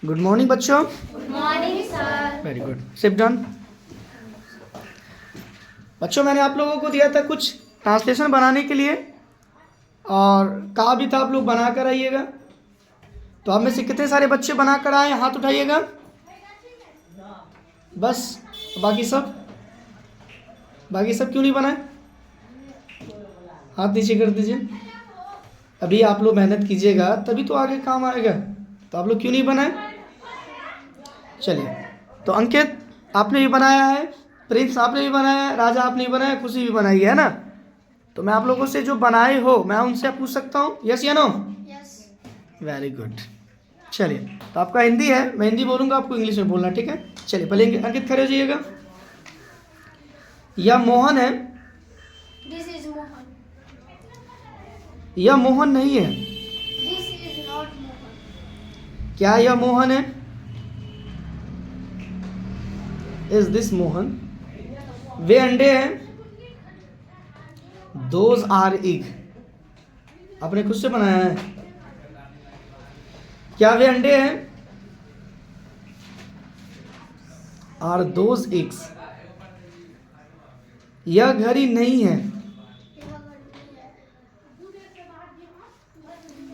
Good morning बच्चों। Good morning sir. Very good, sit down. बच्चों मैंने आप लोगों को दिया था कुछ ट्रांसलेशन बनाने के लिए और कहा भी था आप लोग बना कर आइएगा। तो आप में से कितने सारे बच्चे बना कर आए, हाथ उठाइएगा। बस, बाकी सब क्यों नहीं बनाए? हाथ नीचे कर दीजिए। अभी आप लोग मेहनत कीजिएगा तभी तो आगे काम आएगा। तो आप लोग क्यों नहीं बनाए? चलिए, तो अंकित आपने भी बनाया है, प्रिंस आपने भी बनाया है, राजा आपने भी बनाया, खुशी भी बनाई है ना। तो मैं आप लोगों से जो बनाए हो मैं उनसे पूछ सकता हूँ, यस या नो? यस। Very good. चलिए, तो आपका हिंदी है, मैं हिंदी बोलूँगा, आपको इंग्लिश में बोलना, ठीक है? चलिए पहले अंकित खड़े हो जाइएगा। यह मोहन है। This is Mohan. यह मोहन नहीं है। This is not Mohan. क्या यह मोहन है? Is this Mohan? वे अंडे हैं। Those are egg. आपने खुद से बनाया है। क्या वे अंडे हैं? Are those eggs? यह घड़ी नहीं है।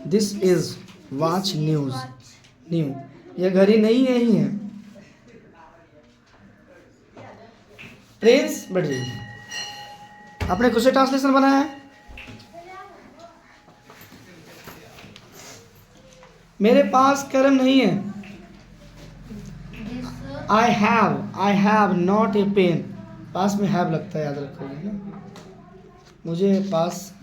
This is watch new. यह घड़ी नहीं है ही है। प्रिंस बैठ जाइए। आपने खुद से ट्रांसलेशन बनाया है। मेरे पास कलम नहीं है। I have not a pen. पास में हैव लगता है, याद रखोगे ना। मुझे पास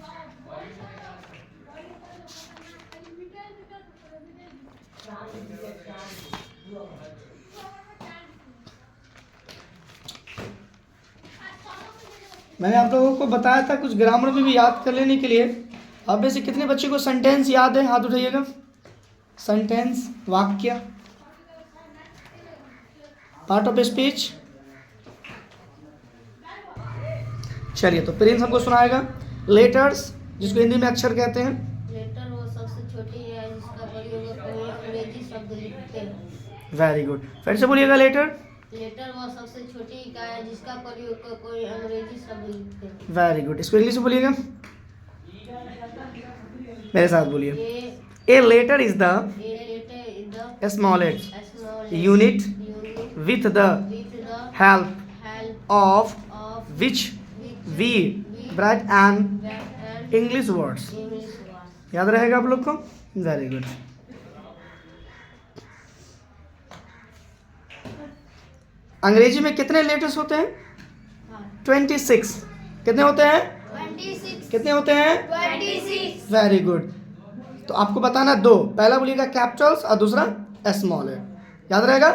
मैंने आप लोगों को बताया था कुछ ग्रामर में भी याद कर लेने के लिए। आप में से कितने बच्चे को सेंटेंस याद है, हाथ उठाइएगा। सेंटेंस, वाक्य, पार्ट ऑफ स्पीच। चलिए, तो प्रिंस हमको सुनाएगा लेटर्स, जिसको हिंदी में अक्षर कहते हैं। लेटर वो सबसे छोटी है जिसका प्रयोग कोई अंग्रेजी शब्द लिखते हैं। वेरी गुड, फिर से बोलिएगा। लेटर वो सबसे छोटी इकाई है जिसका प्रयोग कोई अंग्रेजी शब्द लिखते हैं। वेरी गुड, इसको इंग्लिश में बोलिएगा। मेरे साथ बोलिए। A letter is the smallest unit with the help of which we write and English words. याद रहेगा आप लोग को? Very good. अंग्रेजी में कितने लेटर्स होते हैं? 26। कितने होते हैं? 26। कितने होते हैं? 26। Very good. तो आपको बताना दो, पहला बोलिएगा कैपिटल्स और दूसरा स्मॉल है। याद रहेगा?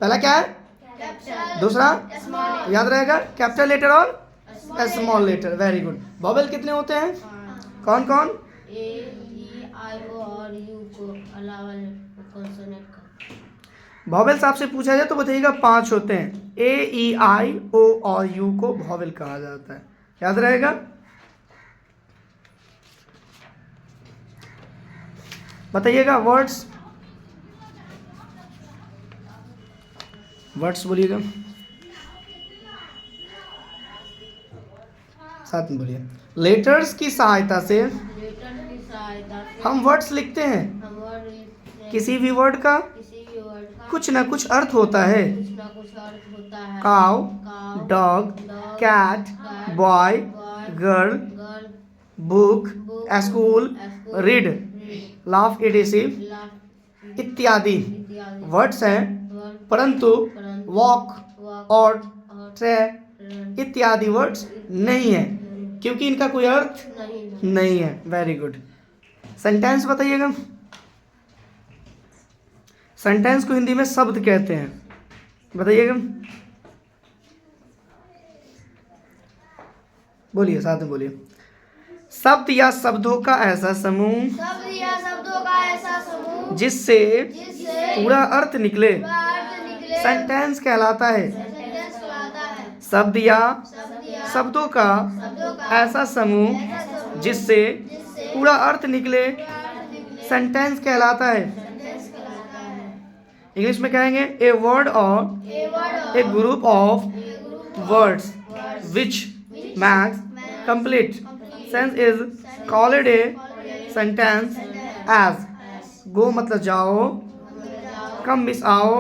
पहला क्या है? कैपिटल। दूसरा स्मॉल। याद रहेगा? कैपिटल लेटर और small letter. Very good. Vowel कितने होते हैं? कौन कौन? ए, ई, आई, ओ और यू को अलावा कॉन्सोनेंट का। वॉवेल्स आपसे पूछा जाए तो बताइएगा 5 होते हैं। ए, ई, आई, ओ और यू को वॉवेल कहा जाता है। याद रहेगा? बताइएगा वर्ड्स बोलिएगा, साथ में बोलिए। लेटर्स की सहायता से हम वर्ड्स लिखते हैं। किसी भी वर्ड का कुछ ना कुछ अर्थ होता है। Cow, dog, cat, boy, girl, book, school, read, laugh, adhesive इत्यादि वर्ड्स हैं, परंतु वॉक और ट्रे इत्यादि वर्ड्स नहीं है, क्योंकि इनका कोई अर्थ नहीं है। Very good. सेंटेंस बताइएगा। सेंटेंस को हिंदी में शब्द कहते हैं। बताइएगा, बोलिए, साथ में बोलिए। शब्द या शब्दों का ऐसा समूह जिससे पूरा अर्थ निकले सेंटेंस कहलाता है। शब्द या शब्दों का ऐसा समूह जिससे पूरा अर्थ निकले सेंटेंस कहलाता है। इंग्लिश में कहेंगे ए वर्ड और a group of words which makes complete sense is called a sentence as go मतलब जाओ, कम मिस आओ,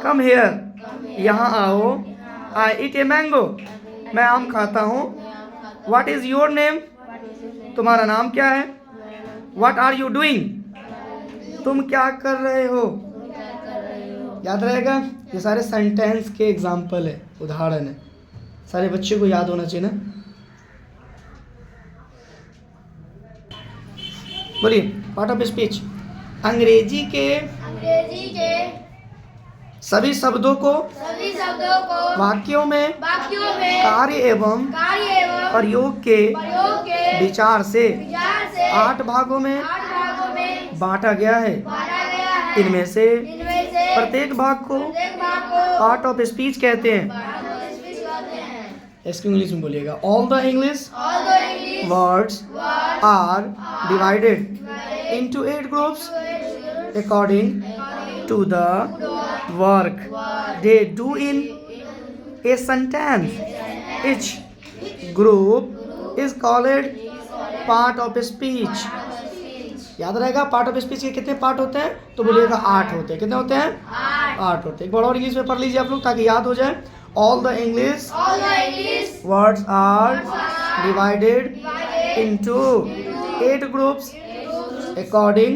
कम हेयर यहाँ आओ, आई ईट ए मैंगो मैं आम खाता हूँ, व्हाट इज योर नेम तुम्हारा नाम क्या है, व्हाट आर यू डूइंग तुम क्या कर रहे हो। याद रहेगा, ये सारे सेंटेंस के एग्जाम्पल है, उदाहरण है, सारे बच्चे को याद होना चाहिए ना। बोलिए पार्ट ऑफ स्पीच। अंग्रेजी के सभी शब्दों को वाक्यों में कार्य एवं प्रयोग के विचार से 8 भागों में बांटा गया है। इनमें से प्रत्येक भाग को पार्ट ऑफ स्पीच कहते हैं। इसकी इंग्लिश में बोलिएगा। All the English words are divided into 8 groups according to the work they do in a sentence. Each group is called part of speech. याद रहेगा पार्ट ऑफ स्पीच के कितने part होते हैं, तो बोलिएगा 8 होते हैं। कितने होते हैं? 8 होते हैं। एक बार और इंग्लिश में पढ़ लीजिए आप लोग ताकि याद हो जाए। All the English words are divided into 8 groups according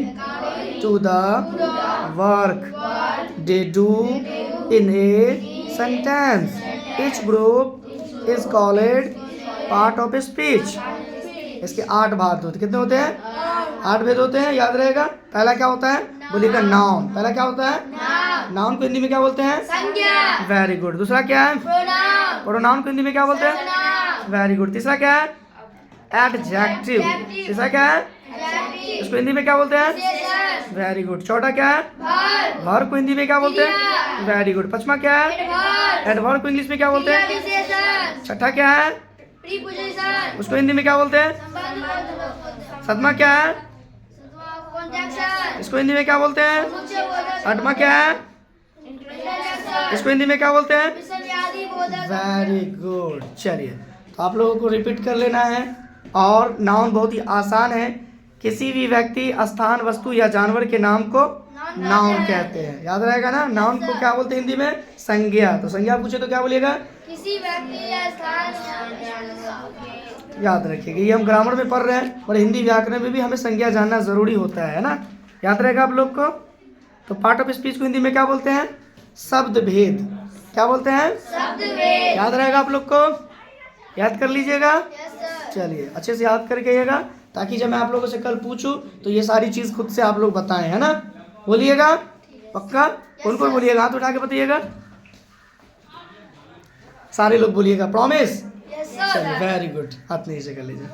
to the work they do in a sentence. Each group is called part of speech. इसके 8 भाग होते हैं। कितने होते हैं? 8 भेद होते हैं। याद रहेगा। पहला क्या होता है? बोलिएगा नाउन। पहला क्या होता है? नाउन को हिंदी में क्या बोलते हैं? संज्ञा। Very good. दूसरा क्या है? प्रोनाउन। प्रोनाउन को हिंदी में क्या बोलते हैं? Very good. तीसरा क्या है? एडजेक्टिव। तीसरा क्या है? इसको हिंदी में क्या बोलते हैं? Very good. चौथा क्या है? वर्ब को हिंदी में क्या बोलते हैं? Very good. पांचवा क्या है? एडवर्ब को इंग्लिश में क्या बोलते हैं? छठा क्या है? उसको हिंदी में क्या बोलते हैं? सातवां क्या है? इसको हिंदी में क्या बोलते हैं? आठवां क्या है? इसको हिंदी में क्या बोलते हैं? Very good. चलिए तो आप लोगों को रिपीट कर लेना है। और नाउन बहुत ही आसान है। किसी भी व्यक्ति, स्थान, वस्तु या जानवर के नाम को नाउन कहते हैं। याद रहेगा ना। नाउन को क्या बोलते हैं हिंदी में? संज्ञा। तो संज्ञा पूछे तो क्या बोलिएगा? किसी व्यक्ति या स्थान। याद रखिएगा, ये हम ग्रामर में पढ़ रहे हैं और हिंदी व्याकरण में भी हमें संज्ञा जानना जरूरी होता है ना। याद रहेगा आप लोग को। तो पार्ट ऑफ स्पीच को हिंदी में क्या बोलते हैं? शब्द भेद। क्या बोलते हैं? शब्द भेद। याद रहेगा आप लोग को। याद कर लीजिएगा। चलिए अच्छे से याद करके आइएगा ताकि जब मैं आप लोगों से कल पूछूं तो ये सारी चीज खुद से आप लोग बताएं, है ना। बोलिएगा पक्का। कौन कौन बोलिएगा? हाथ उठा के बताइएगा। सारे लोग बोलिएगा। प्रॉमिस। चलिए वेरी गुड। हाथ नीचे कर लीजिए।